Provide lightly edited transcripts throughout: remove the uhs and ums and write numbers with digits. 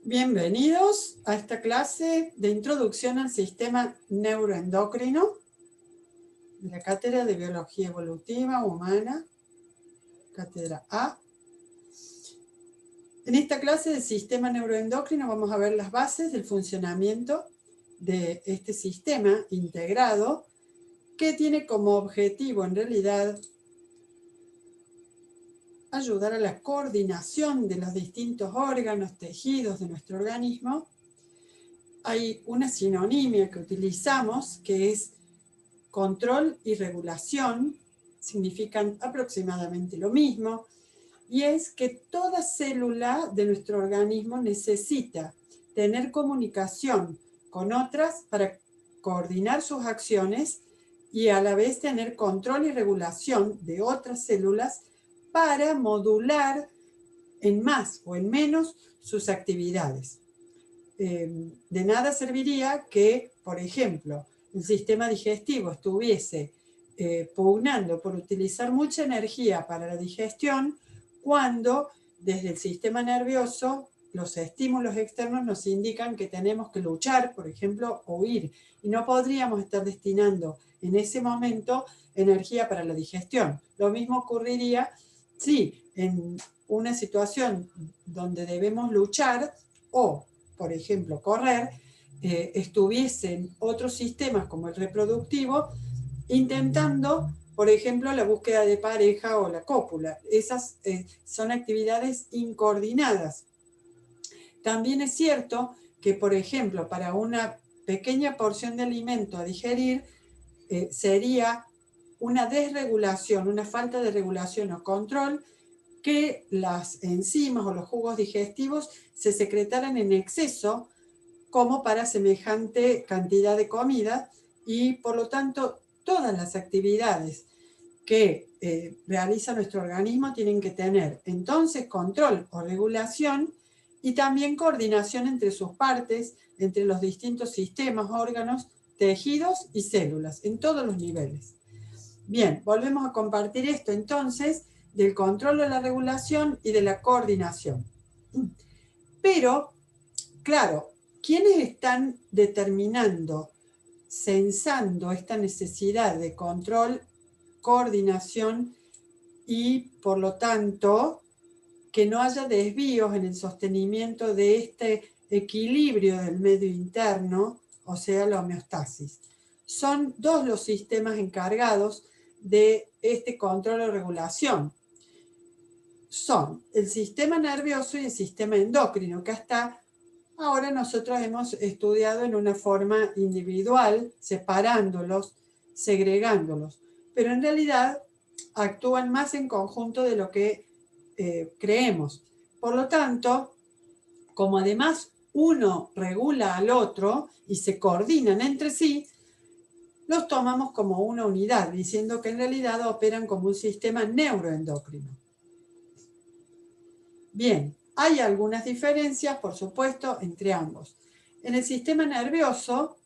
Bienvenidos a esta clase de introducción al sistema neuroendocrino de la Cátedra de Biología Evolutiva Humana, Cátedra A. En esta clase del sistema neuroendocrino vamos a ver las bases del funcionamiento de este sistema integrado que tiene como objetivo en realidad ayudar a la coordinación de los distintos órganos, tejidos de nuestro organismo. Hay una sinonimia que utilizamos que es control y regulación, significan aproximadamente lo mismo, y es que toda célula de nuestro organismo necesita tener comunicación con otras para coordinar sus acciones y a la vez tener control y regulación de otras células para modular en más o en menos sus actividades. De nada serviría que, por ejemplo, el sistema digestivo estuviese pugnando por utilizar mucha energía para la digestión cuando desde el sistema nervioso los estímulos externos nos indican que tenemos que luchar, por ejemplo, o huir, y no podríamos estar destinando en ese momento energía para la digestión. Lo mismo ocurriría si en una situación donde debemos luchar o, por ejemplo, correr, estuviesen otros sistemas como el reproductivo intentando, por ejemplo, la búsqueda de pareja o la cópula. Esas son actividades incoordinadas. También es cierto que, por ejemplo, para una pequeña porción de alimento a digerir, sería una desregulación, una falta de regulación o control, que las enzimas o los jugos digestivos se secretaran en exceso como para semejante cantidad de comida y por lo tanto todas las actividades que realiza nuestro organismo tienen que tener entonces control o regulación y también coordinación entre sus partes, entre los distintos sistemas, órganos, tejidos y células, en todos los niveles. Bien, volvemos a compartir esto entonces del control de la regulación y de la coordinación. Pero, claro, ¿quiénes están determinando, censando esta necesidad de control, coordinación y, por lo tanto, que no haya desvíos en el sostenimiento de este equilibrio del medio interno, o sea, la homeostasis? Son dos los sistemas encargados de este control o regulación. Son el sistema nervioso y el sistema endocrino, que hasta ahora nosotros hemos estudiado en una forma individual, separándolos, segregándolos, pero en realidad actúan más en conjunto de lo que creemos. Por lo tanto, como además uno regula al otro y se coordinan entre sí, los tomamos como una unidad, diciendo que en realidad operan como un sistema neuroendocrino. Bien, hay algunas diferencias, por supuesto, entre ambos. En el sistema nervioso,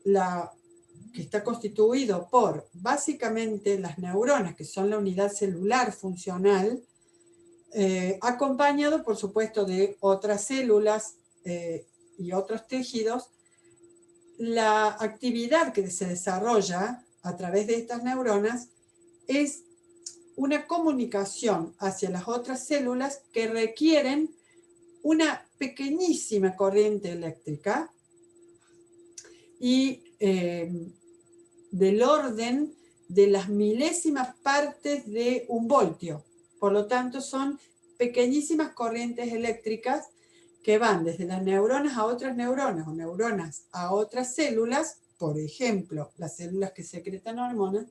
que está constituido por básicamente las neuronas, que son la unidad celular funcional, acompañado, por supuesto, de otras células y otros tejidos, la actividad que se desarrolla a través de estas neuronas es una comunicación hacia las otras células que requieren una pequeñísima corriente eléctrica y del orden de las milésimas partes de un voltio. Por lo tanto, son pequeñísimas corrientes eléctricas que van desde las neuronas a otras neuronas o neuronas a otras células, por ejemplo, las células que secretan hormonas,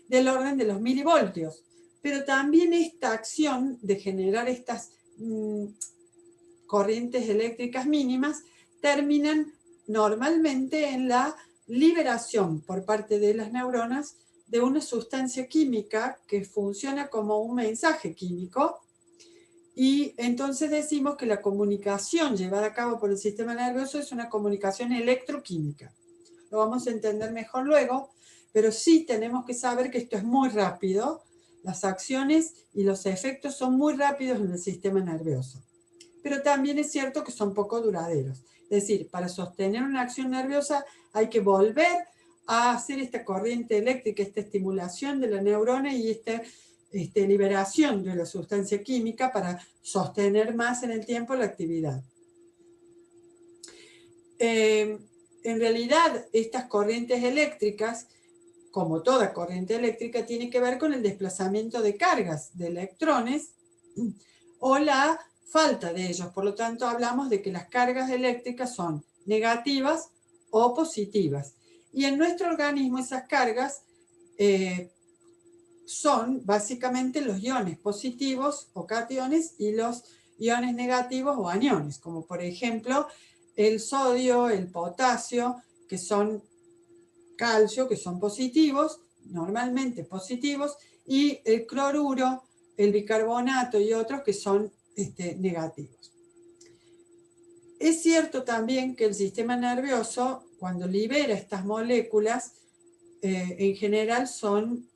del orden de los milivoltios. Pero también esta acción de generar estas corrientes eléctricas mínimas terminan normalmente en la liberación por parte de las neuronas de una sustancia química que funciona como un mensaje químico, y entonces decimos que la comunicación llevada a cabo por el sistema nervioso es una comunicación electroquímica. Lo vamos a entender mejor luego, pero sí tenemos que saber que esto es muy rápido, las acciones y los efectos son muy rápidos en el sistema nervioso. pero también es cierto que son poco duraderos. Es decir, para sostener una acción nerviosa hay que volver a hacer esta corriente eléctrica, esta estimulación de la neurona y esta liberación de la sustancia química para sostener más en el tiempo la actividad. En realidad, estas corrientes eléctricas, como toda corriente eléctrica, tiene que ver con el desplazamiento de cargas de electrones o la falta de ellos. Por lo tanto, hablamos de que las cargas eléctricas son negativas o positivas. Y en nuestro organismo esas cargas son básicamente los iones positivos o cationes y los iones negativos o aniones, como por ejemplo el sodio, el potasio, que son calcio, que son positivos, normalmente positivos, y el cloruro, el bicarbonato y otros que son negativos. Es cierto también que el sistema nervioso, cuando libera estas moléculas, en general son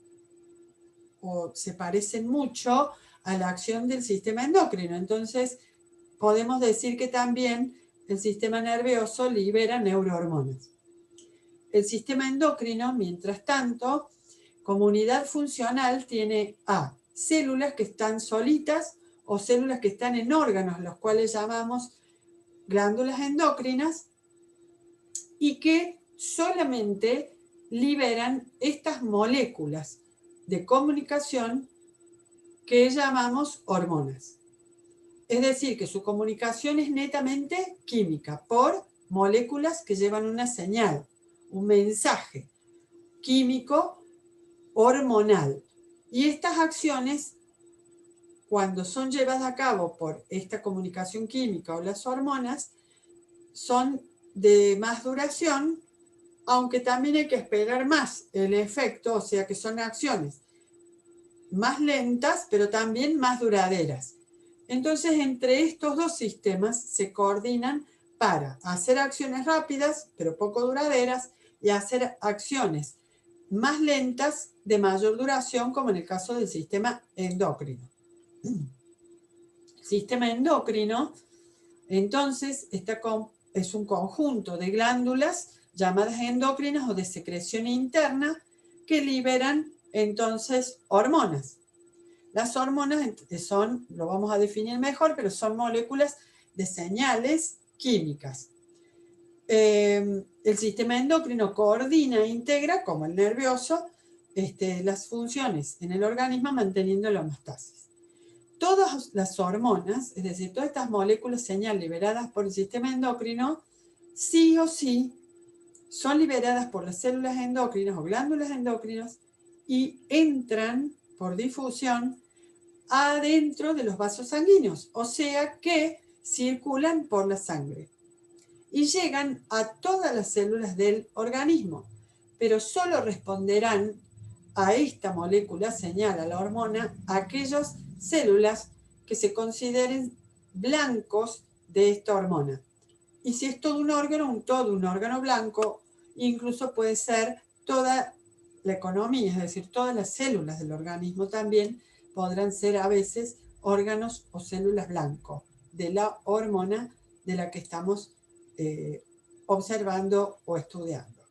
o se parecen mucho a la acción del sistema endocrino. Entonces, podemos decir que también el sistema nervioso libera neurohormonas. El sistema endocrino, mientras tanto, como unidad funcional, tiene A, células que están solitas o células que están en órganos, los cuales llamamos glándulas endocrinas, y que solamente liberan estas moléculas de comunicación que llamamos hormonas. Es decir, que su comunicación es netamente química, por moléculas que llevan una señal, un mensaje químico hormonal. Y estas acciones, cuando son llevadas a cabo por esta comunicación química o las hormonas, son de más duración, aunque también hay que esperar más el efecto, o sea que son acciones más lentas, pero también más duraderas. Entonces, entre estos dos sistemas se coordinan para hacer acciones rápidas, pero poco duraderas, y hacer acciones más lentas de mayor duración, como en el caso del sistema endocrino. El sistema endocrino, entonces, es un conjunto de glándulas llamadas endocrinas o de secreción interna que liberan entonces hormonas. Las hormonas son, lo vamos a definir mejor, pero son moléculas de señales químicas. El sistema endocrino coordina e integra, como el nervioso, las funciones en el organismo manteniendo la homeostasis. Todas las hormonas, es decir, todas estas moléculas señal liberadas por el sistema endocrino, sí o sí son liberadas por las células endocrinas o glándulas endocrinas y entran por difusión adentro de los vasos sanguíneos, o sea que circulan por la sangre y llegan a todas las células del organismo, pero solo responderán a esta molécula señal, a la hormona, aquellas células que se consideren blancos de esta hormona. Y si es todo un órgano blanco, incluso puede ser toda la economía, es decir, todas las células del organismo también podrán ser a veces órganos o células blancos de la hormona de la que estamos observando o estudiando.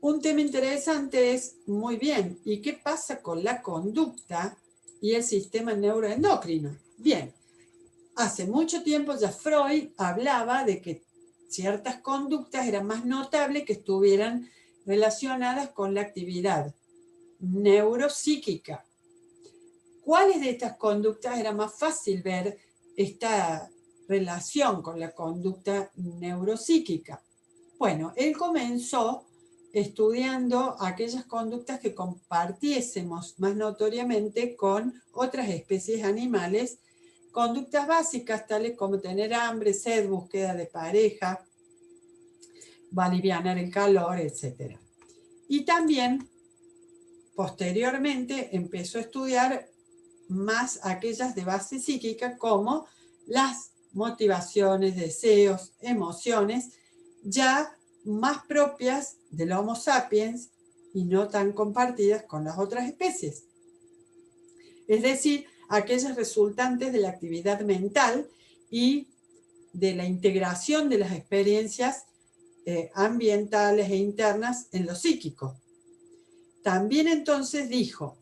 Un tema interesante es, muy bien, ¿y qué pasa con la conducta y el sistema neuroendocrino? Bien, hace mucho tiempo ya Freud hablaba de que ciertas conductas eran más notables que estuvieran relacionadas con la actividad neuropsíquica. ¿Cuáles de estas conductas era más fácil ver esta relación con la conducta neuropsíquica? Bueno, él comenzó estudiando aquellas conductas que compartiésemos más notoriamente con otras especies animales, conductas básicas tales como tener hambre, sed, búsqueda de pareja, alivianar el calor, etc. Y también, posteriormente, empezó a estudiar más aquellas de base psíquica como las motivaciones, deseos, emociones, ya más propias del Homo sapiens y no tan compartidas con las otras especies. Es decir, aquellas resultantes de la actividad mental y de la integración de las experiencias ambientales e internas en lo psíquico. También entonces dijo,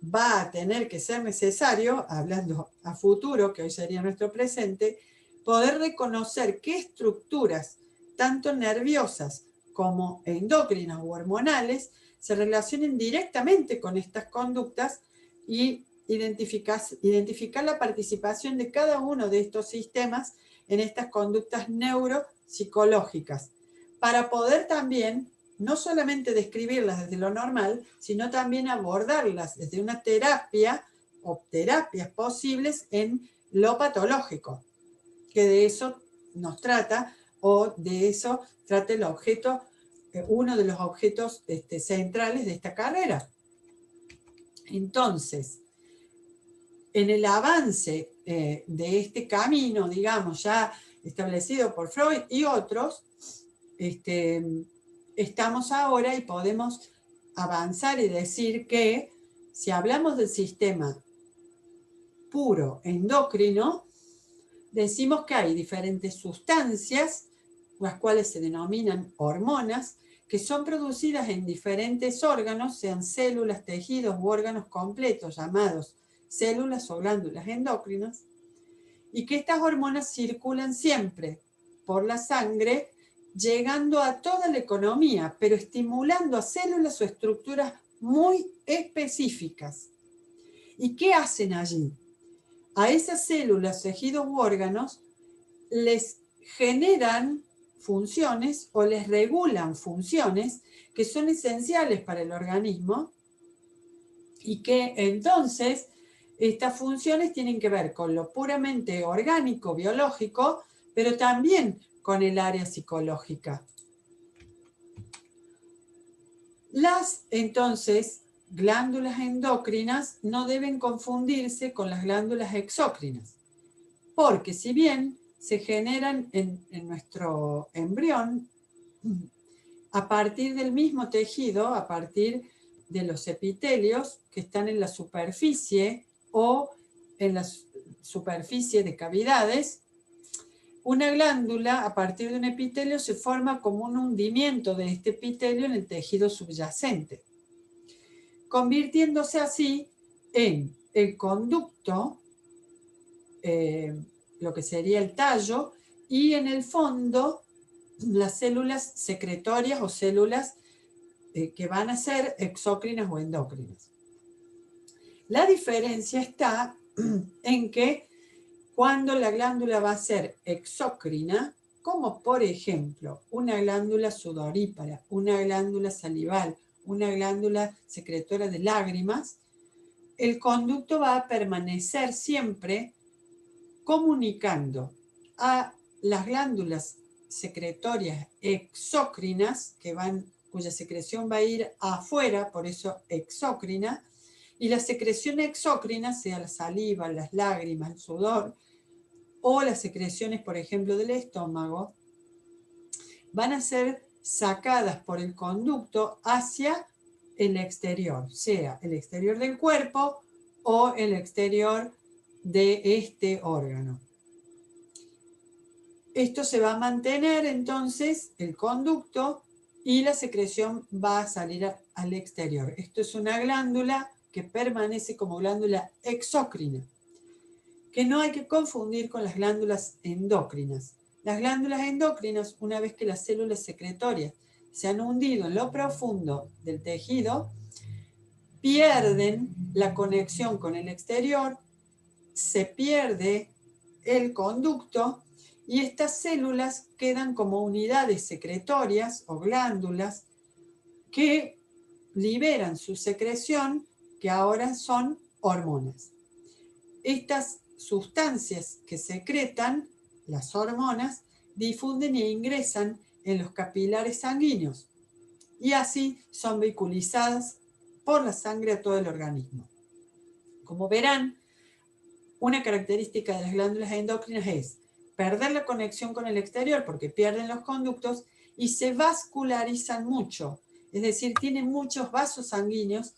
va a tener que ser necesario, hablando a futuro, que hoy sería nuestro presente, poder reconocer qué estructuras, tanto nerviosas como endocrinas o hormonales, se relacionen directamente con estas conductas y identificar la participación de cada uno de estos sistemas en estas conductas neuropsicológicas, para poder también no solamente describirlas desde lo normal, sino también abordarlas desde una terapia o terapias posibles en lo patológico, que de eso nos trata, o de eso trata el objeto, uno de los objetos centrales de esta carrera. Entonces, en el avance de este camino, digamos, ya establecido por Freud y otros, estamos ahora y podemos avanzar y decir que si hablamos del sistema puro endocrino, decimos que hay diferentes sustancias, las cuales se denominan hormonas, que son producidas en diferentes órganos, sean células, tejidos u órganos completos llamados células o glándulas endocrinas, y que estas hormonas circulan siempre por la sangre, llegando a toda la economía, pero estimulando a células o estructuras muy específicas. ¿Y qué hacen allí? A esas células, tejidos u órganos les generan funciones o les regulan funciones que son esenciales para el organismo y que entonces estas funciones tienen que ver con lo puramente orgánico, biológico, pero también con el área psicológica. Las, entonces, glándulas endocrinas no deben confundirse con las glándulas exócrinas, porque si bien se generan en nuestro embrión a partir del mismo tejido, a partir de los epitelios que están en la superficie o en la superficie de cavidades, una glándula a partir de un epitelio se forma como un hundimiento de este epitelio en el tejido subyacente, convirtiéndose así en el conducto, lo que sería el tallo, y en el fondo las células secretorias o células que van a ser exócrinas o endócrinas. La diferencia está en que cuando la glándula va a ser exócrina, como por ejemplo una glándula sudorípara, una glándula salival, una glándula secretora de lágrimas, el conducto va a permanecer siempre comunicando a las glándulas secretorias exócrinas, cuya secreción va a ir afuera, por eso exócrina, y la secreción exócrina, sea la saliva, las lágrimas, el sudor, o las secreciones, por ejemplo, del estómago, van a ser sacadas por el conducto hacia el exterior, sea el exterior del cuerpo o el exterior de este órgano. Esto se va a mantener entonces, el conducto, y la secreción va a salir al exterior. Esto es una glándula que permanece como glándula exócrina, que no hay que confundir con las glándulas endócrinas. Las glándulas endócrinas, una vez que las células secretorias se han hundido en lo profundo del tejido, pierden la conexión con el exterior, se pierde el conducto y estas células quedan como unidades secretorias o glándulas que liberan su secreción, que ahora son hormonas. Estas sustancias que secretan, las hormonas, difunden e ingresan en los capilares sanguíneos y así son vehiculizadas por la sangre a todo el organismo. Como verán, una característica de las glándulas endocrinas es perder la conexión con el exterior porque pierden los conductos y se vascularizan mucho, es decir, tienen muchos vasos sanguíneos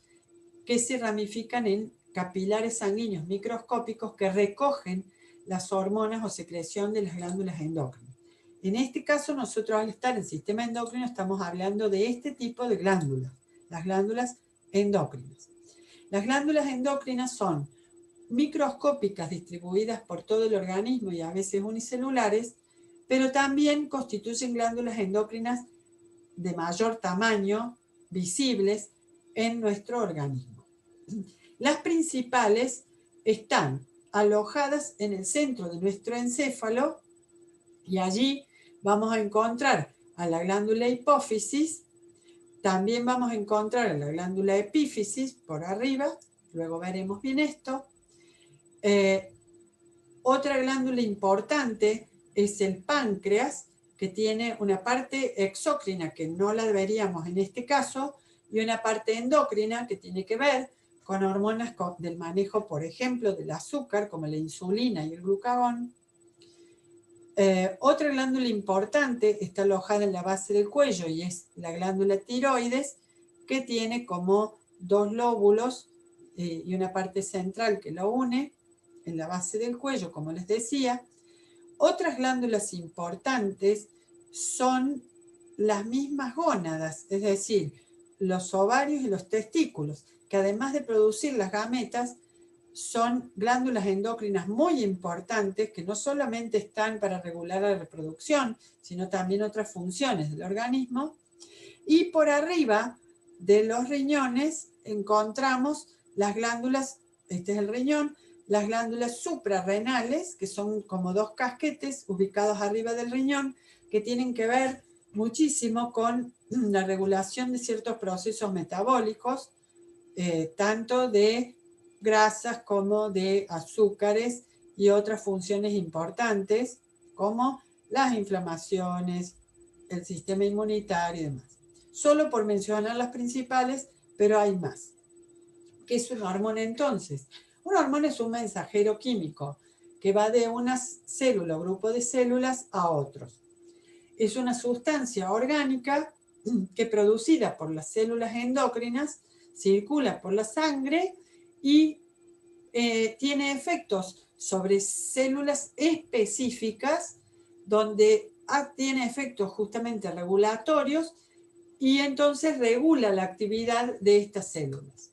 que se ramifican en capilares sanguíneos microscópicos que recogen las hormonas o secreción de las glándulas endocrinas. En este caso, nosotros al estar en sistema endocrino estamos hablando de este tipo de glándulas, las glándulas endocrinas. Las glándulas endocrinas son microscópicas distribuidas por todo el organismo y a veces unicelulares, pero también constituyen glándulas endocrinas de mayor tamaño, visibles en nuestro organismo. Las principales están alojadas en el centro de nuestro encéfalo y allí vamos a encontrar a la glándula hipófisis, también vamos a encontrar a la glándula epífisis por arriba, luego veremos bien esto. Otra glándula importante es el páncreas, que tiene una parte exócrina que no la veríamos en este caso y una parte endocrina que tiene que ver con hormonas del manejo, por ejemplo, del azúcar, como la insulina y el glucagón. Otra glándula importante está alojada en la base del cuello y es la glándula tiroides, que tiene como dos lóbulos y una parte central que lo une en la base del cuello, como les decía. Otras glándulas importantes son las mismas gónadas, es decir, los ovarios y los testículos, que además de producir las gametas, son glándulas endocrinas muy importantes que no solamente están para regular la reproducción, sino también otras funciones del organismo. Y por arriba de los riñones encontramos las glándulas, este es el riñón, las glándulas suprarrenales, que son como dos casquetes ubicados arriba del riñón, que tienen que ver muchísimo con la regulación de ciertos procesos metabólicos, tanto de grasas como de azúcares y otras funciones importantes, como las inflamaciones, el sistema inmunitario y demás. Solo por mencionar las principales, pero hay más. ¿Qué es una hormona entonces? Una hormona es un mensajero químico que va de una célula o grupo de células a otros. Es una sustancia orgánica que, producida por las células endocrinas, circula por la sangre y tiene efectos sobre células específicas, donde tiene efectos justamente regulatorios y entonces regula la actividad de estas células.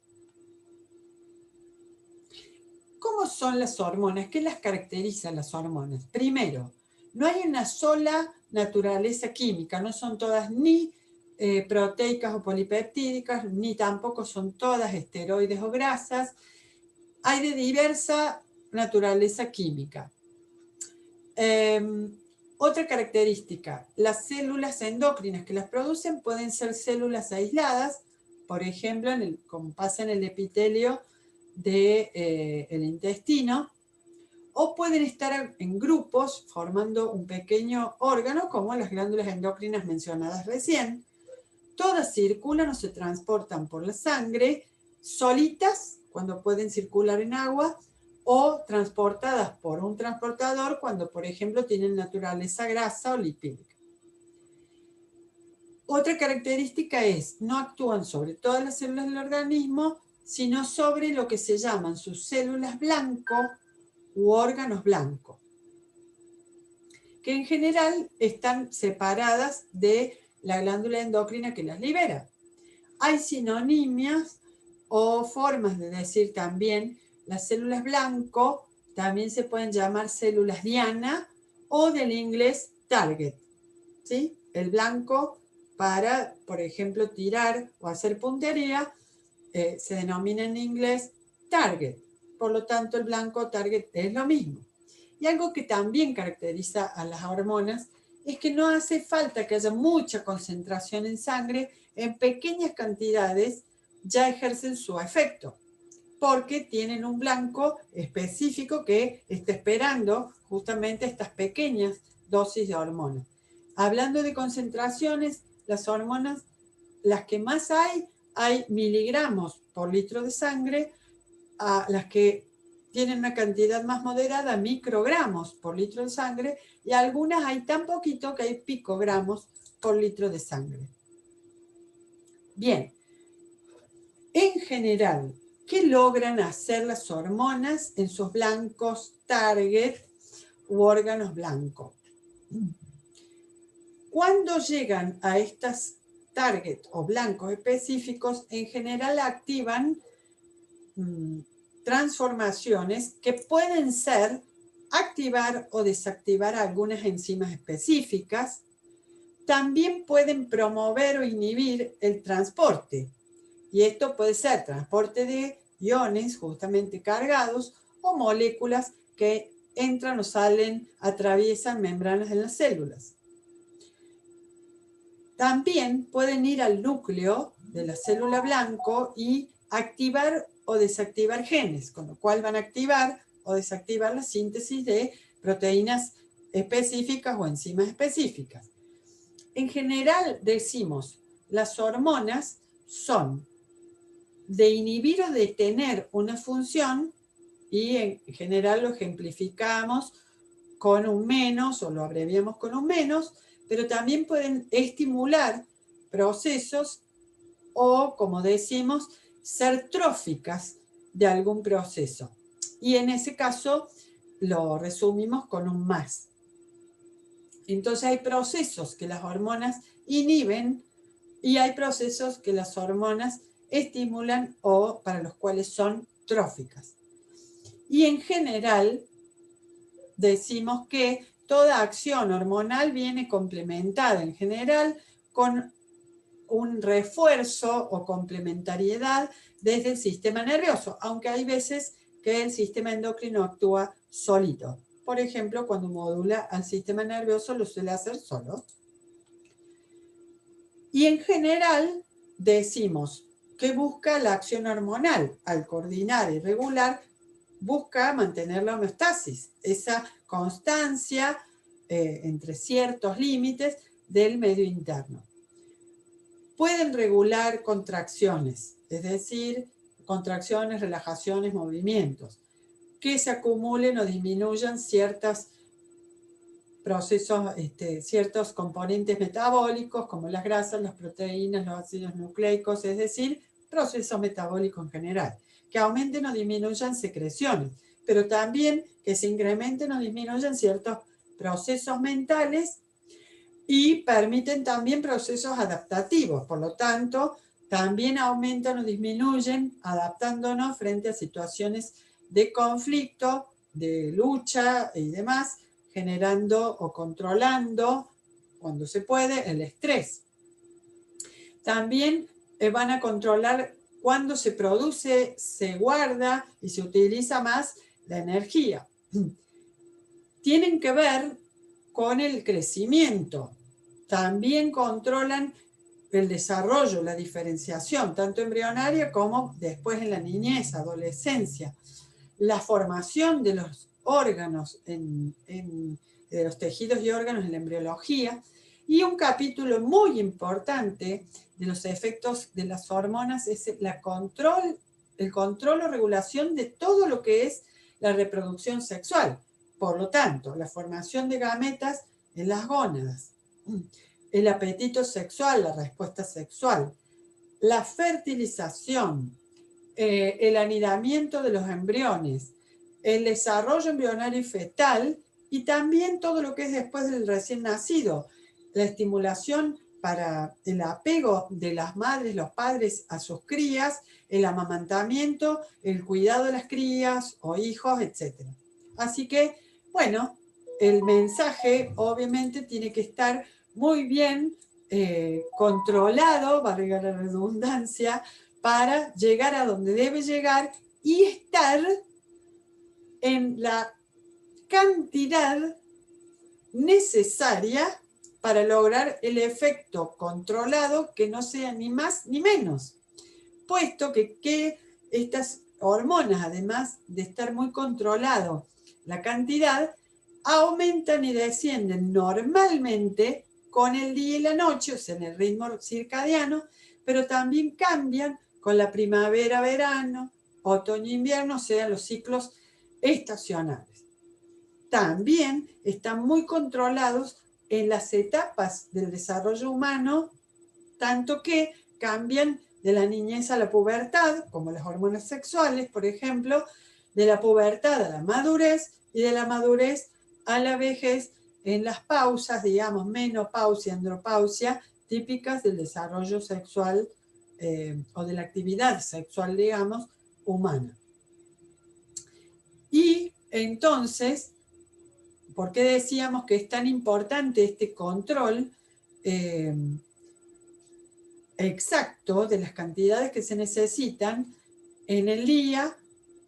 ¿Cómo son las hormonas? ¿Qué las caracteriza las hormonas? Primero, no hay una sola naturaleza química, no son todas ni proteicas o polipeptídicas, ni tampoco son todas esteroides o grasas. Hay de diversa naturaleza química. Otra característica, las células endocrinas que las producen pueden ser células aisladas, por ejemplo, como pasa en el epitelio del intestino, o pueden estar en grupos formando un pequeño órgano como las glándulas endocrinas mencionadas recién. Todas circulan o se transportan por la sangre solitas cuando pueden circular en agua o transportadas por un transportador cuando, por ejemplo, tienen naturaleza grasa o lipídica. Otra característica es, no actúan sobre todas las células del organismo, sino sobre lo que se llaman sus células blanco u órganos blancos, que en general están separadas de la glándula endocrina que las libera. Hay sinonimias o formas de decir también, las células blanco también se pueden llamar células diana o del inglés target, ¿sí? El blanco para, por ejemplo, tirar o hacer puntería, se denomina en inglés target. Por lo tanto, el blanco target es lo mismo. Y algo que también caracteriza a las hormonas es que no hace falta que haya mucha concentración en sangre, en pequeñas cantidades ya ejercen su efecto, porque tienen un blanco específico que está esperando justamente estas pequeñas dosis de hormonas. Hablando de concentraciones, las hormonas, las que más hay miligramos por litro de sangre, a las que tienen una cantidad más moderada, microgramos por litro de sangre, y algunas hay tan poquito que hay picogramos por litro de sangre. Bien, en general, ¿Qué logran hacer las hormonas en sus blancos target u órganos blancos? Cuando llegan a estas target o blancos específicos, en general activan transformaciones que pueden ser activar o desactivar algunas enzimas específicas. También pueden promover o inhibir el transporte. Y esto puede ser transporte de iones justamente cargados o moléculas que entran o salen, atraviesan membranas en las células. También pueden ir al núcleo de la célula blanco y activar o desactivar genes, con lo cual van a activar o desactivar la síntesis de proteínas específicas o enzimas específicas. En general decimos, las hormonas son de inhibir o detener una función y en general lo ejemplificamos con un menos o lo abreviamos con un menos, pero también pueden estimular procesos o, como decimos, ser tróficas de algún proceso. Y en ese caso lo resumimos con un más. Entonces hay procesos que las hormonas inhiben y hay procesos que las hormonas estimulan o para los cuales son tróficas. Y en general decimos que toda acción hormonal viene complementada en general con un refuerzo o complementariedad desde el sistema nervioso, aunque hay veces que el sistema endocrino actúa solito. Por ejemplo, cuando modula al sistema nervioso lo suele hacer solo. Y en general decimos que busca la acción hormonal al coordinar y regular, busca mantener la homeostasis, esa constancia entre ciertos límites del medio interno. Pueden regular contracciones, es decir, contracciones, relajaciones, movimientos, que se acumulen o disminuyan ciertos procesos, ciertos componentes metabólicos como las grasas, las proteínas, los ácidos nucleicos, es decir, procesos metabólicos en general, que aumenten o disminuyan secreciones, pero también que se incrementen o disminuyan ciertos procesos mentales y permiten también procesos adaptativos, por lo tanto, también aumentan o disminuyen adaptándonos frente a situaciones de conflicto, de lucha y demás, generando o controlando, cuando se puede, el estrés. También van a controlar cuando se produce, se guarda y se utiliza más la energía. Tienen que ver con el crecimiento. También controlan el desarrollo, la diferenciación, tanto embrionaria como después en la niñez, adolescencia. La formación de los órganos, de los tejidos y órganos en la embriología. Y un capítulo muy importante de los efectos de las hormonas es el control o regulación de todo lo que es la reproducción sexual. Por lo tanto, la formación de gametas en las gónadas, el apetito sexual, la respuesta sexual, la fertilización, el anidamiento de los embriones, el desarrollo embrionario y fetal y también todo lo que es después del recién nacido, la estimulación para el apego de las madres, los padres a sus crías, el amamantamiento, el cuidado de las crías o hijos, etc. Así que, bueno, el mensaje obviamente tiene que estar muy bien controlado, valga la redundancia, para llegar a donde debe llegar y estar en la cantidad necesaria para lograr el efecto controlado que no sea ni más ni menos, puesto que estas hormonas, además de estar muy controlado la cantidad, aumentan y descienden normalmente con el día y la noche, o sea, en el ritmo circadiano, pero también cambian con la primavera, verano, otoño, invierno, o sea, los ciclos estacionales. También están muy controlados en las etapas del desarrollo humano, tanto que cambian de la niñez a la pubertad, como las hormonas sexuales, por ejemplo, de la pubertad a la madurez y de la madurez a la vejez en las pausas, digamos, menopausia, andropausia, típicas del desarrollo sexual o de la actividad sexual, digamos, humana. Y entonces, ¿por qué decíamos que es tan importante este control exacto de las cantidades que se necesitan en el día,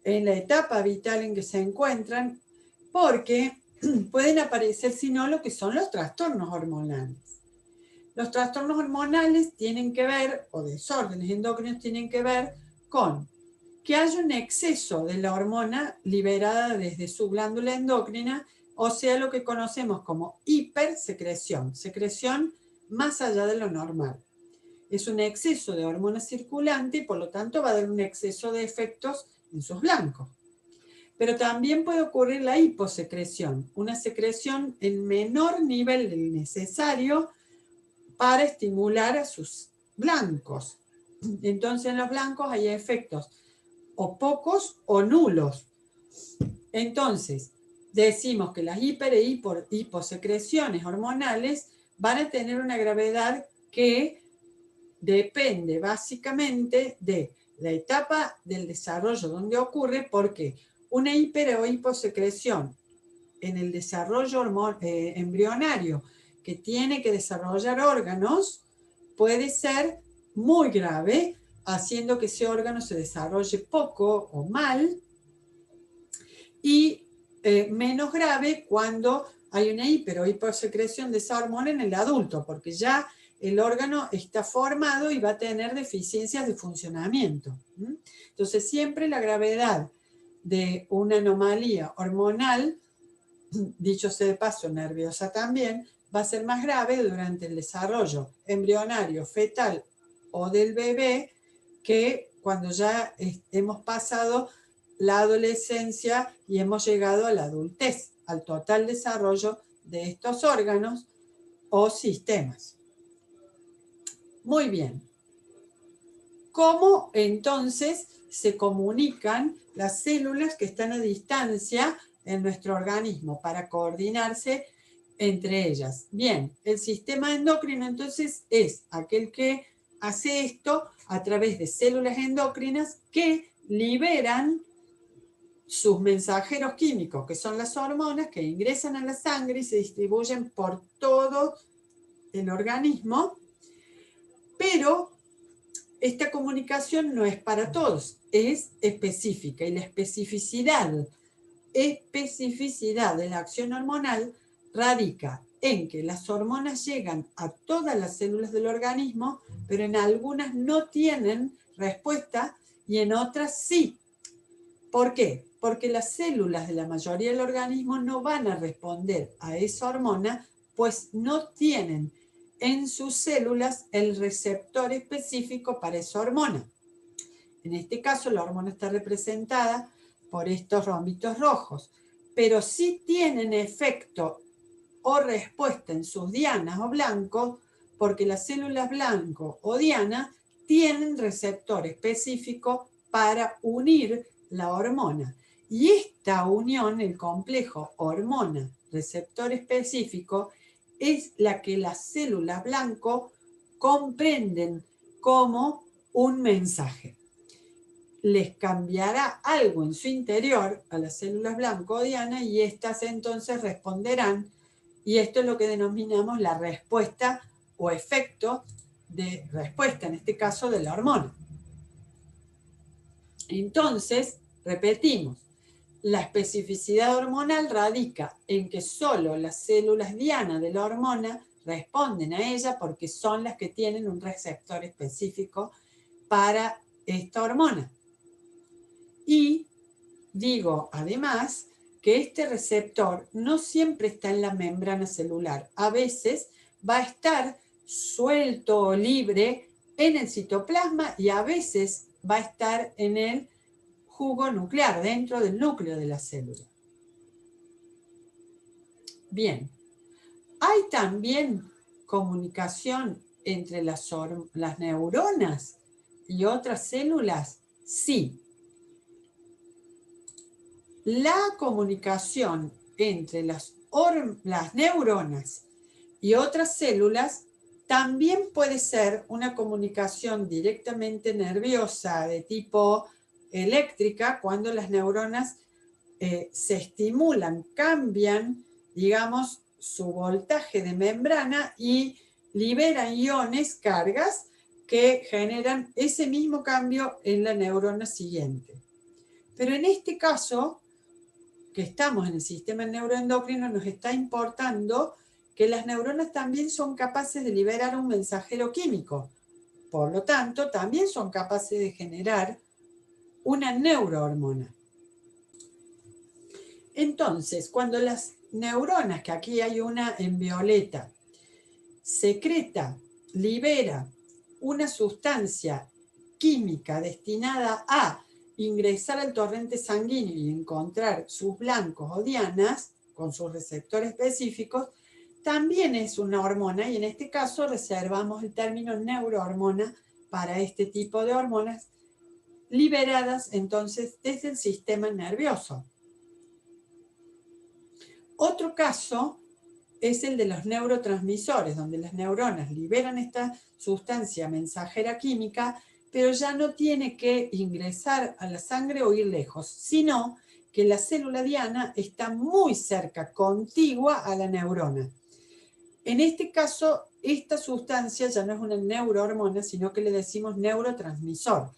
en la etapa vital en que se encuentran? Porque pueden aparecer, si no, lo que son los trastornos hormonales. Los trastornos hormonales tienen que ver, o desórdenes endocrinos tienen que ver con que haya un exceso de la hormona liberada desde su glándula endocrina, o sea, lo que conocemos como hipersecreción, secreción más allá de lo normal. Es un exceso de hormona circulante y por lo tanto va a dar un exceso de efectos en sus blancos. Pero también puede ocurrir la hiposecreción, una secreción en menor nivel del necesario para estimular a sus blancos. Entonces en los blancos hay efectos o pocos o nulos. Entonces, decimos que las hiper e hiposecreciones hormonales van a tener una gravedad que depende básicamente de la etapa del desarrollo donde ocurre, porque una hiper o hiposecreción en el desarrollo embrionario que tiene que desarrollar órganos puede ser muy grave, haciendo que ese órgano se desarrolle poco o mal, y menos grave cuando hay una hiper o hiposecreción de esa hormona en el adulto, porque ya el órgano está formado y va a tener deficiencias de funcionamiento. Entonces siempre la gravedad de una anomalía hormonal, dicho sea de paso, nerviosa también, va a ser más grave durante el desarrollo embrionario, fetal o del bebé, que cuando ya hemos pasado la adolescencia y hemos llegado a la adultez, al total desarrollo de estos órganos o sistemas. Muy bien. ¿Cómo entonces se comunican las células que están a distancia en nuestro organismo para coordinarse entre ellas? Bien, el sistema endocrino entonces es aquel que hace esto a través de células endocrinas que liberan sus mensajeros químicos, que son las hormonas, que ingresan a la sangre y se distribuyen por todo el organismo, pero esta comunicación no es para todos, es específica, y la especificidad de la acción hormonal radica en que las hormonas llegan a todas las células del organismo, pero en algunas no tienen respuesta y en otras sí. ¿Por qué? Porque las células de la mayoría del organismo no van a responder a esa hormona, pues no tienen en sus células el receptor específico para esa hormona. En este caso, la hormona está representada por estos rombitos rojos, pero sí tienen efecto o respuesta en sus dianas o blancos, porque las células blanco o diana tienen receptor específico para unir la hormona. Y esta unión, el complejo hormona-receptor específico, es la que las células blanco comprenden como un mensaje. Les cambiará algo en su interior a las células blanco o diana y estas entonces responderán, y esto es lo que denominamos la respuesta o efecto de respuesta, en este caso de la hormona. Entonces, repetimos, la especificidad hormonal radica en que solo las células diana de la hormona responden a ella porque son las que tienen un receptor específico para esta hormona. Y digo, además, que este receptor no siempre está en la membrana celular. A veces va a estar suelto o libre en el citoplasma y a veces va a estar en el jugo nuclear, dentro del núcleo de la célula. Bien, hay también comunicación entre las neuronas. y otras células? Sí. La comunicación entre las neuronas y otras células también puede ser una comunicación directamente nerviosa de tipo eléctrica, cuando las neuronas se estimulan, cambian, digamos, su voltaje de membrana y liberan iones, cargas, que generan ese mismo cambio en la neurona siguiente. Pero en este caso, que estamos en el sistema neuroendocrino, nos está importando que las neuronas también son capaces de liberar un mensajero químico. Por lo tanto, también son capaces de generar una neurohormona. Entonces, cuando las neuronas, que aquí hay una en violeta, secreta, libera una sustancia química destinada a ingresar al torrente sanguíneo y encontrar sus blancos o dianas con sus receptores específicos, también es una hormona, y en este caso reservamos el término neurohormona para este tipo de hormonas liberadas entonces desde el sistema nervioso. Otro caso es el de los neurotransmisores, donde las neuronas liberan esta sustancia mensajera química, pero ya no tiene que ingresar a la sangre o ir lejos, sino que la célula diana está muy cerca, contigua a la neurona. En este caso, esta sustancia ya no es una neurohormona, sino que le decimos neurotransmisor.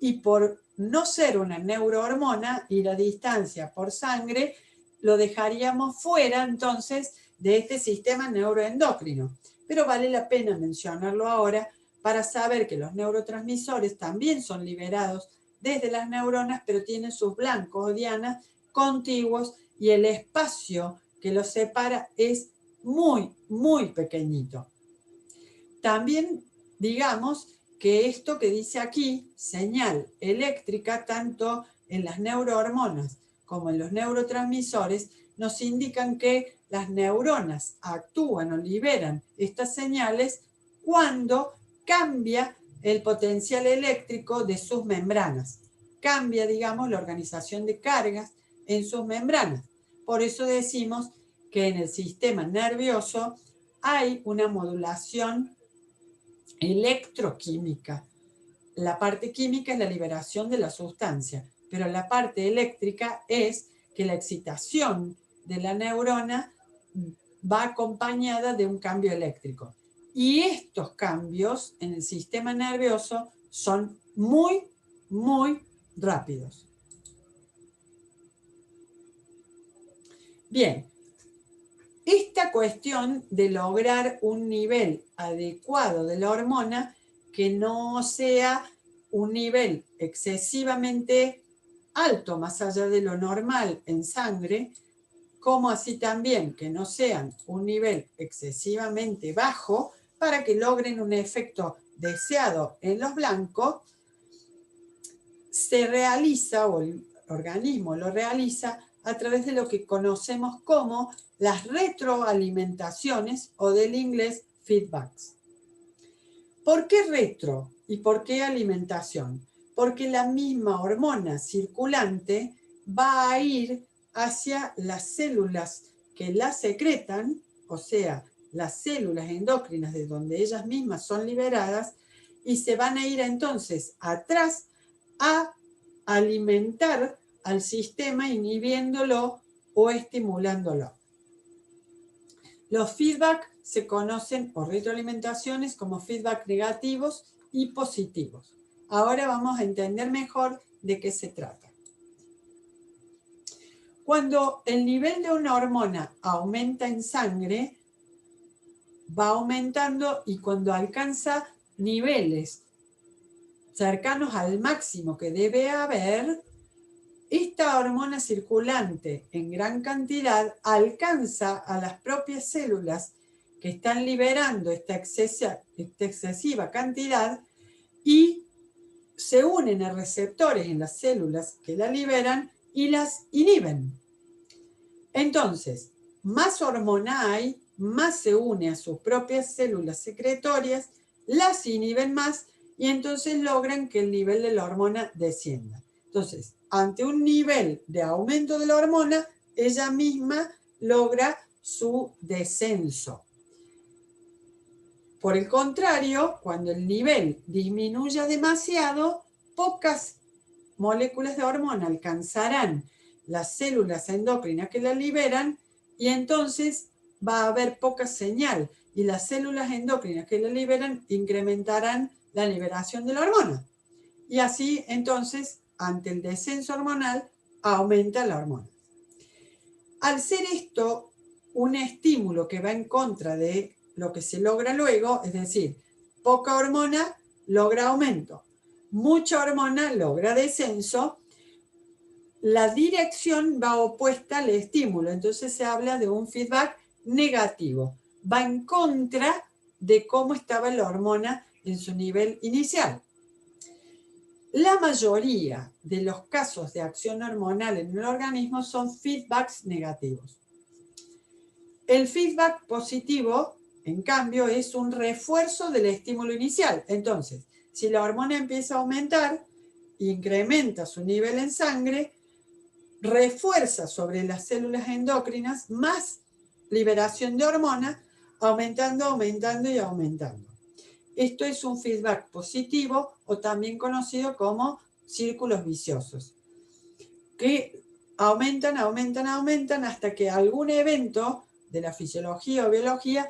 Y por no ser una neurohormona y la distancia por sangre, lo dejaríamos fuera entonces de este sistema neuroendocrino. Pero vale la pena mencionarlo ahora para saber que los neurotransmisores también son liberados desde las neuronas, pero tienen sus blancos o dianas contiguos y el espacio que los separa es muy, muy pequeñito. También digamos que esto que dice aquí, señal eléctrica, tanto en las neurohormonas como en los neurotransmisores, nos indican que las neuronas actúan o liberan estas señales cuando cambia el potencial eléctrico de sus membranas. Cambia, digamos, la organización de cargas en sus membranas. Por eso decimos que en el sistema nervioso hay una modulación electroquímica. La parte química es la liberación de la sustancia, pero la parte eléctrica es que la excitación de la neurona va acompañada de un cambio eléctrico. Y estos cambios en el sistema nervioso son muy, muy rápidos. Bien, esta cuestión de lograr un nivel adecuado de la hormona que no sea un nivel excesivamente alto, más allá de lo normal en sangre, como así también que no sean un nivel excesivamente bajo para que logren un efecto deseado en los blancos, se realiza, o el organismo lo realiza, a través de lo que conocemos como las retroalimentaciones, o del inglés feedbacks. ¿Por qué retro y por qué alimentación? Porque la misma hormona circulante va a ir hacia las células que la secretan, o sea, las células endócrinas de donde ellas mismas son liberadas, y se van a ir entonces atrás a alimentar al sistema inhibiéndolo o estimulándolo. Los feedback se conocen por retroalimentaciones como feedback negativos y positivos. Ahora vamos a entender mejor de qué se trata. Cuando el nivel de una hormona aumenta en sangre, va aumentando, y cuando alcanza niveles cercanos al máximo que debe haber, esta hormona circulante en gran cantidad alcanza a las propias células que están liberando esta excesiva cantidad y se unen a receptores en las células que la liberan y las inhiben. Entonces, más hormona hay, más se une a sus propias células secretorias, las inhiben más y entonces logran que el nivel de la hormona descienda. Entonces, ante un nivel de aumento de la hormona, ella misma logra su descenso. Por el contrario, cuando el nivel disminuya demasiado, pocas moléculas de hormona alcanzarán las células endocrinas que la liberan y entonces va a haber poca señal y las células endocrinas que la liberan incrementarán la liberación de la hormona. Y así entonces, ante el descenso hormonal, aumenta la hormona. Al ser esto un estímulo que va en contra de lo que se logra luego, es decir, poca hormona logra aumento, mucha hormona logra descenso, la dirección va opuesta al estímulo, entonces se habla de un feedback negativo, va en contra de cómo estaba la hormona en su nivel inicial. La mayoría de los casos de acción hormonal en el organismo son feedbacks negativos. El feedback positivo, en cambio, es un refuerzo del estímulo inicial. Entonces, si la hormona empieza a aumentar, incrementa su nivel en sangre, refuerza sobre las células endocrinas más liberación de hormona, aumentando, aumentando y aumentando. Esto es un feedback positivo o también conocido como círculos viciosos, que aumentan, aumentan, aumentan hasta que algún evento de la fisiología o biología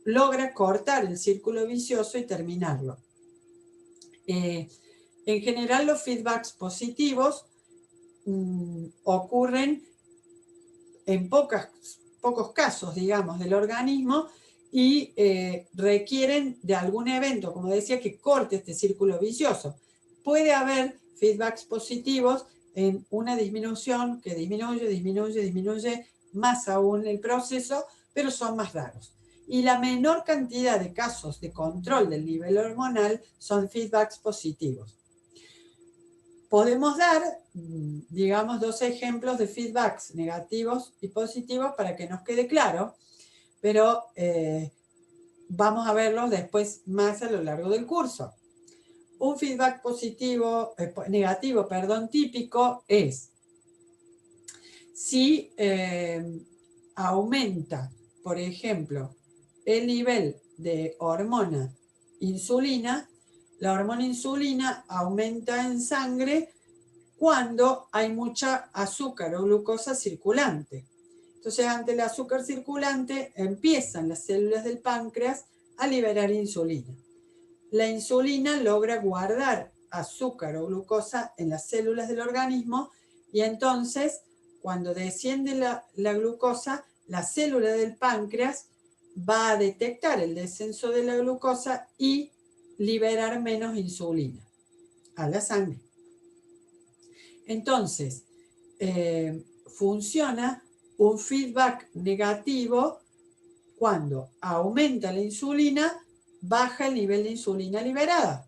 logra cortar el círculo vicioso y terminarlo. En general, los feedbacks positivos ocurren en pocos casos, digamos, del organismo y requieren de algún evento, como decía, que corte este círculo vicioso. Puede haber feedbacks positivos en una disminución que disminuye, disminuye, disminuye más aún el proceso, pero son más raros. Y la menor cantidad de casos de control del nivel hormonal son feedbacks positivos. Podemos dar, digamos, dos ejemplos de feedbacks negativos y positivos para que nos quede claro, pero vamos a verlos después más a lo largo del curso. Un feedback negativo, típico es si aumenta, por ejemplo, el nivel de hormona insulina, la hormona insulina aumenta en sangre cuando hay mucha azúcar o glucosa circulante. Entonces, ante el azúcar circulante, empiezan las células del páncreas a liberar insulina. La insulina logra guardar azúcar o glucosa en las células del organismo y entonces, cuando desciende la glucosa, la célula del páncreas va a detectar el descenso de la glucosa y liberar menos insulina a la sangre. Entonces, funciona un feedback negativo cuando aumenta la insulina, baja el nivel de insulina liberada.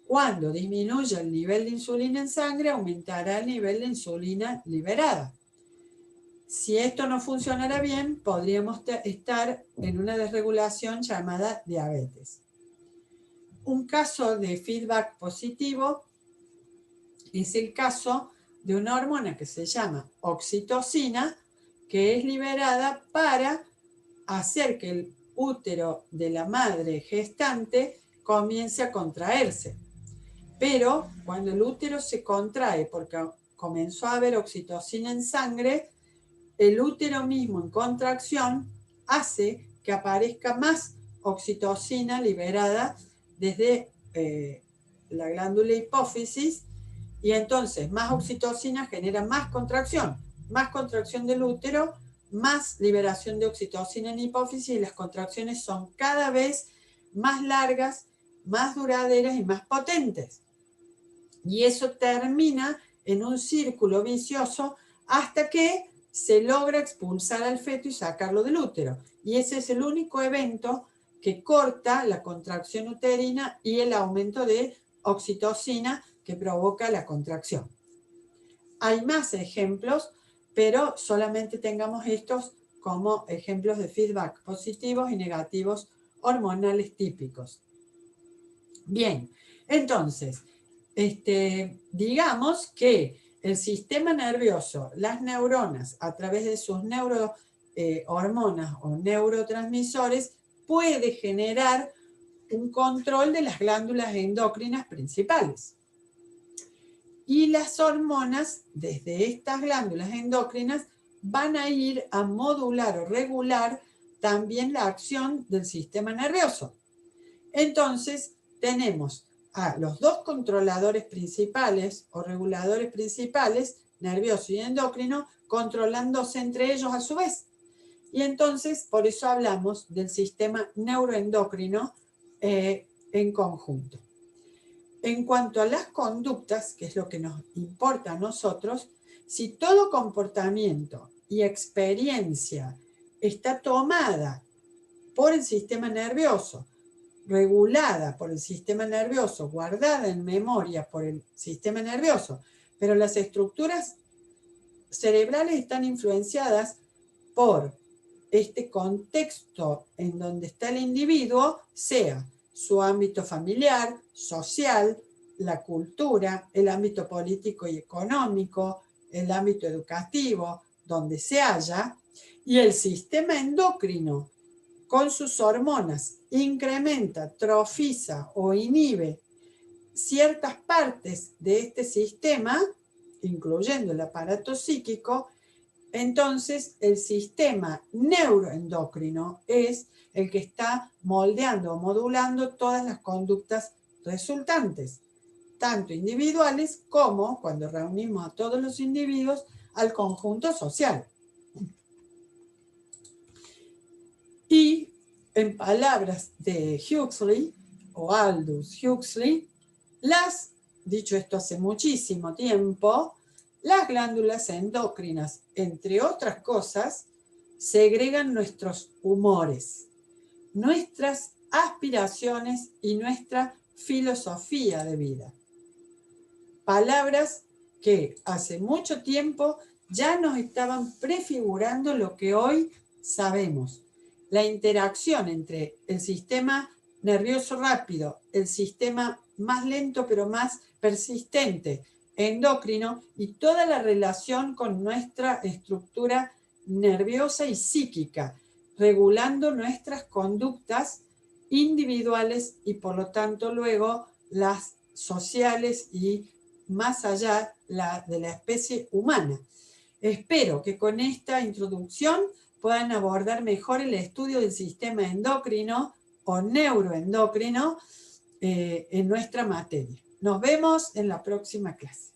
Cuando disminuye el nivel de insulina en sangre, aumentará el nivel de insulina liberada. Si esto no funcionara bien, podríamos estar en una desregulación llamada diabetes. Un caso de feedback positivo es el caso de una hormona que se llama oxitocina, que es liberada para hacer que el útero de la madre gestante comience a contraerse. Pero cuando el útero se contrae porque comenzó a haber oxitocina en sangre, el útero mismo en contracción hace que aparezca más oxitocina liberada desde la glándula hipófisis y entonces más oxitocina genera más contracción del útero, más liberación de oxitocina en hipófisis y las contracciones son cada vez más largas, más duraderas y más potentes. Y eso termina en un círculo vicioso hasta que se logra expulsar al feto y sacarlo del útero. Y ese es el único evento que corta la contracción uterina y el aumento de oxitocina que provoca la contracción. Hay más ejemplos, pero solamente tengamos estos como ejemplos de feedback positivos y negativos hormonales típicos. Bien, entonces, digamos que el sistema nervioso, las neuronas, a través de sus hormonas o neurotransmisores, puede generar un control de las glándulas endocrinas principales. Y las hormonas, desde estas glándulas endocrinas, van a ir a modular o regular también la acción del sistema nervioso. Entonces, tenemos a los dos controladores principales o reguladores principales, nervioso y endocrino, controlándose entre ellos a su vez. Y entonces, por eso hablamos del sistema neuroendocrino en conjunto. En cuanto a las conductas, que es lo que nos importa a nosotros, si todo comportamiento y experiencia está tomada por el sistema nervioso, regulada por el sistema nervioso, guardada en memoria por el sistema nervioso, pero las estructuras cerebrales están influenciadas por este contexto en donde está el individuo, sea su ámbito familiar, social, la cultura, el ámbito político y económico, el ámbito educativo, donde se halla, y el sistema endocrino, con sus hormonas, incrementa, trofiza o inhibe ciertas partes de este sistema, incluyendo el aparato psíquico, entonces el sistema neuroendocrino es el que está moldeando o modulando todas las conductas resultantes, tanto individuales como, cuando reunimos a todos los individuos, al conjunto social. Y en palabras de Huxley, o Aldous Huxley, dicho esto hace muchísimo tiempo, las glándulas endocrinas, entre otras cosas, segregan nuestros humores, nuestras aspiraciones y nuestra filosofía de vida. Palabras que hace mucho tiempo ya nos estaban prefigurando lo que hoy sabemos. La interacción entre el sistema nervioso rápido, el sistema más lento pero más persistente, endocrino, y toda la relación con nuestra estructura nerviosa y psíquica, regulando nuestras conductas individuales y por lo tanto luego las sociales y más allá de la especie humana. Espero que con esta introducción puedan abordar mejor el estudio del sistema endocrino o neuroendocrino en nuestra materia. Nos vemos en la próxima clase.